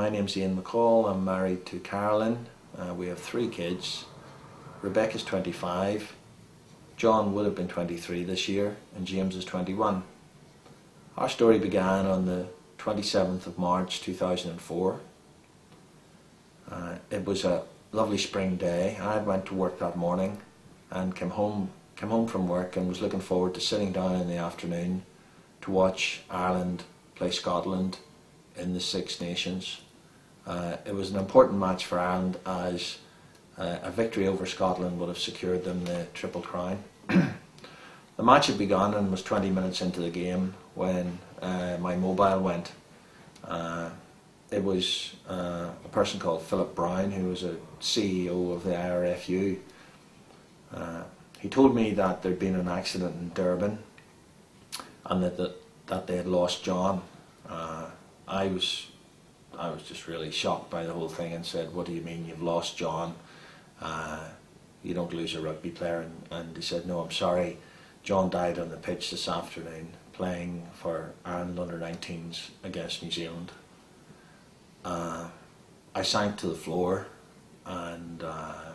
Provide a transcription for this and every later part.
My name's McCall. I'm married to Carolyn. We have 3 kids. Rebecca's 25, John would have been 23 this year, and James is 21. Our story began on the 27th of March 2004. It was a lovely spring day. I went to work that morning and came home from work and was looking forward to sitting down in the afternoon to watch Ireland play Scotland in the Six Nations. It was an important match for Ireland, as a victory over Scotland would have secured them the Triple Crown. The match had begun and was 20 minutes into the game when my mobile went. It was a person called Philip Brown, who was a CEO of the IRFU. He told me that there had been an accident in Durban and that they had lost John. I was just really shocked by the whole thing and said, "What do you mean you've lost John? You don't lose a rugby player." And he said, "No, I'm sorry, John died on the pitch this afternoon playing for Ireland under-19s against New Zealand." I sank to the floor and I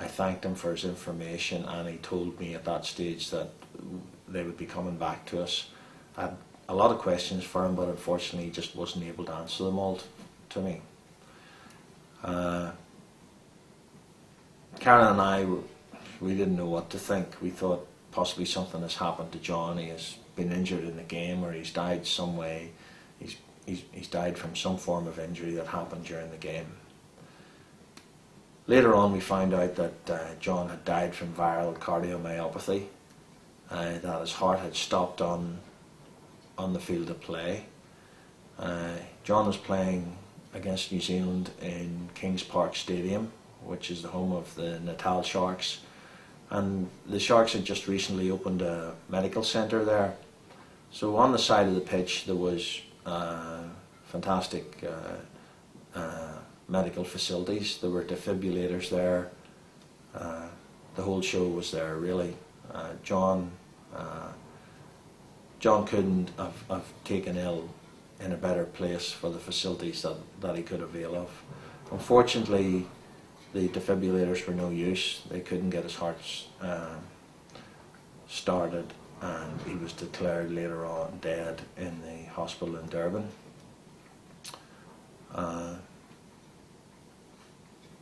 thanked him for his information, and he told me at that stage that they would be coming back to us. I had a lot of questions for him, but unfortunately he just wasn't able to answer them all to me. Karen and I, we didn't know what to think. We thought possibly something has happened to John. He has been injured in the game, or he's died some way. He's died from some form of injury that happened during the game. Later on we found out that John had died from viral cardiomyopathy, that his heart had stopped on the field of play. John was playing against New Zealand in Kings Park Stadium, which is the home of the Natal Sharks, and the Sharks had just recently opened a medical centre there. So on the side of the pitch there was fantastic medical facilities. There were defibrillators there. The whole show was there, really. John couldn't have taken ill in a better place for the facilities that he could avail of. Unfortunately, the defibrillators were no use. They couldn't get his heart started, and he was declared later on dead in the hospital in Durban.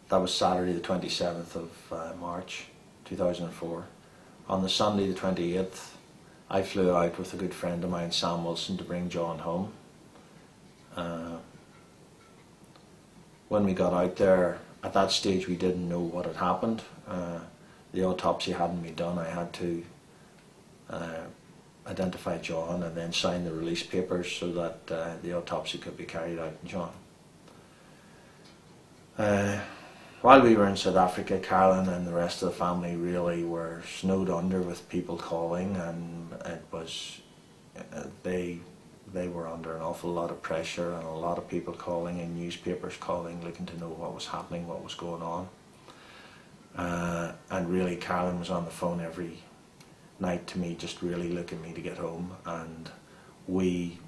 That was Saturday the 27th of March 2004. On the Sunday the 28th, I flew out with a good friend of mine, Sam Wilson, to bring John home. When we got out there, at that stage we didn't know what had happened. The autopsy hadn't been done. I had to identify John and then sign the release papers so that the autopsy could be carried out on John. While we were in South Africa, Carolyn and the rest of the family really were snowed under with people calling, and it was they were under an awful lot of pressure, and a lot of people calling and newspapers calling, looking to know what was happening, what was going on. And really Carolyn was on the phone every night to me, just really looking me to get home, and we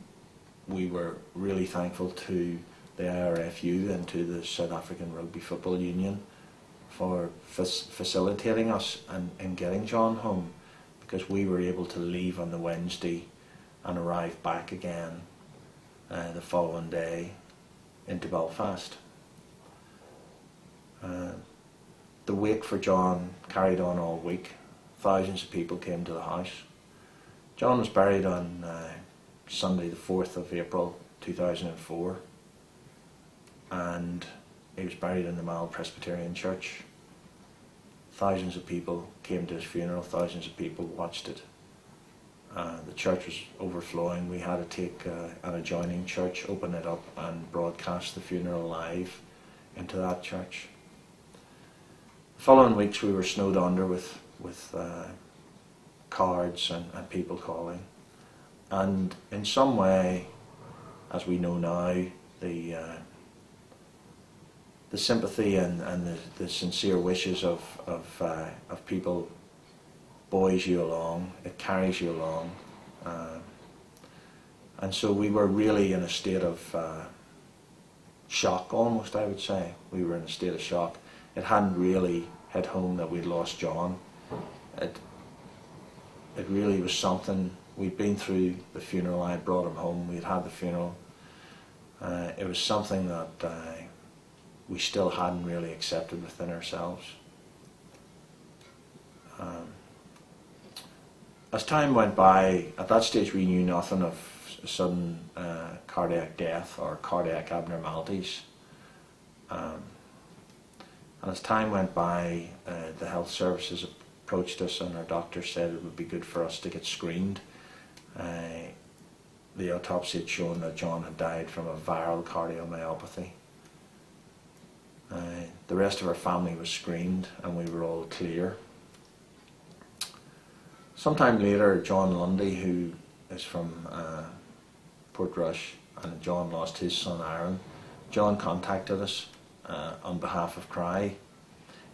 were really thankful to the IRFU and to the South African Rugby Football Union for facilitating us and getting John home, because we were able to leave on the Wednesday and arrive back again the following day into Belfast. The wait for John carried on all week. Thousands of people came to the house. John was buried on Sunday the 4th of April 2004, and he was buried in the Mile Presbyterian Church. Thousands of people came to his funeral, thousands of people watched it. The church was overflowing. We had to take an adjoining church, open it up and broadcast the funeral live into that church. The following weeks we were snowed under with cards and people calling, and in some way, as we know now, the sympathy and the sincere wishes of people buoys you along, it carries you along. And so we were really in a state of shock almost, I would say. We were in a state of shock. It hadn't really hit home that we'd lost John. It really was something. We'd been through the funeral. I brought him home. We'd had the funeral. It was something that we still hadn't really accepted within ourselves. As time went by, at that stage we knew nothing of sudden cardiac death or cardiac abnormalities. And as time went by, the health services approached us and our doctor said it would be good for us to get screened. The autopsy had shown that John had died from a viral cardiomyopathy. The rest of our family was screened and we were all clear. Sometime later, John Lundy, who is from Portrush, and John lost his son Aaron, John contacted us on behalf of Cry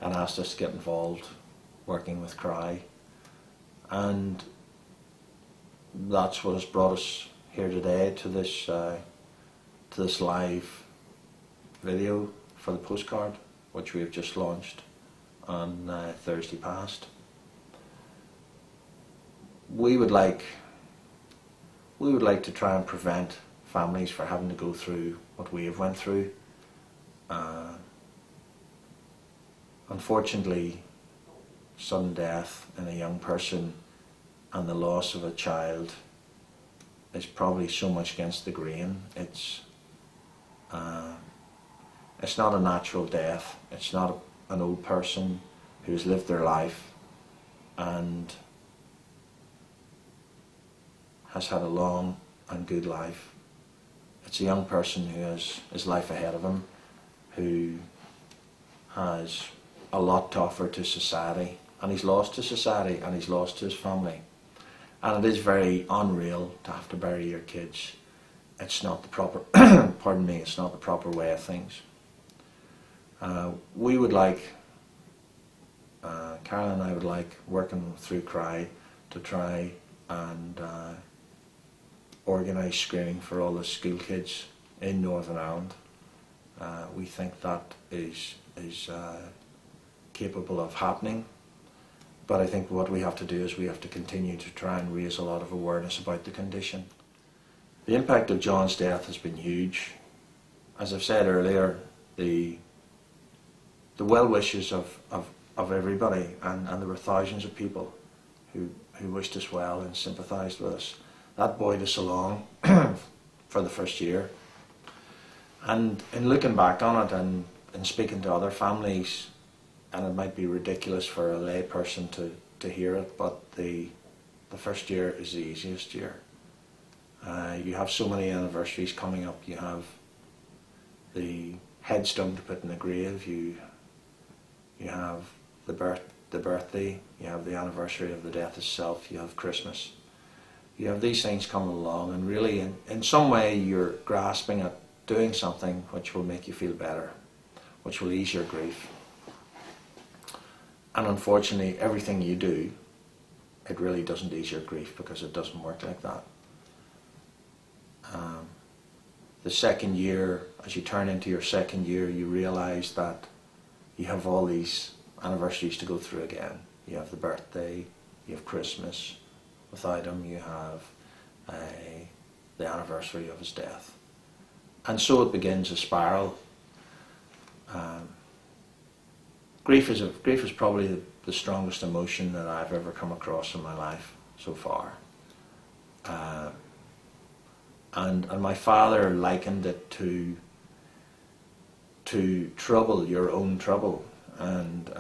and asked us to get involved working with Cry. And that's what has brought us here today to this live video for the postcard, which we have just launched on Thursday past. We would like to try and prevent families from having to go through what we have went through. Unfortunately, sudden death in a young person and the loss of a child is probably so much against the grain. It's not a natural death. It's not an old person who's lived their life and has had a long and good life. It's a young person who has his life ahead of him, who has a lot to offer to society, and he's lost to society and he's lost to his family. And it is very unreal to have to bury your kids. It's not the proper, pardon me, it's not the proper way of things. We would like, Carol and I would like, working through Cry to try and organise screening for all the school kids in Northern Ireland. We think that is capable of happening, but I think what we have to do is we have to continue to try and raise a lot of awareness about the condition. The impact of John's death has been huge. As I've said earlier, the well wishes of everybody, and there were thousands of people who wished us well and sympathised with us. That buoyed us along for the first year. And in looking back on it and speaking to other families, and it might be ridiculous for a lay person to hear it, but the first year is the easiest year. You have so many anniversaries coming up. You have the headstone to put in the grave. You have the birthday. You have the anniversary of the death itself. You have Christmas. You have these things coming along, and really in some way you're grasping at doing something which will make you feel better, which will ease your grief. And unfortunately, everything you do, it really doesn't ease your grief, because it doesn't work like that. The second year, as you turn into your second year, you realise that you have all these anniversaries to go through again. You have the birthday, you have Christmas. Without him, you have the anniversary of his death. And so it begins a spiral. Grief is probably the strongest emotion that I've ever come across in my life so far. And my father likened it to trouble, your own trouble. And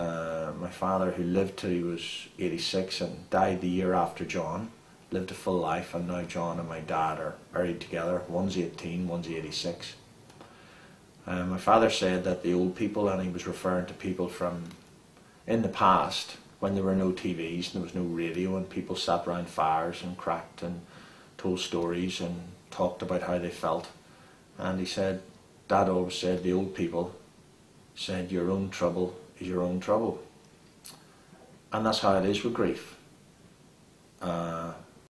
my father, who lived till he was 86 and died the year after John, lived a full life, and now John and my dad are buried together. One's 18, one's 86. My father said that the old people, and he was referring to people from in the past, when there were no TVs and there was no radio, and people sat around fires and cracked and told stories and talked about how they felt. And he said, Dad always said, the old people said, your own trouble is your own trouble. And that's how it is with grief.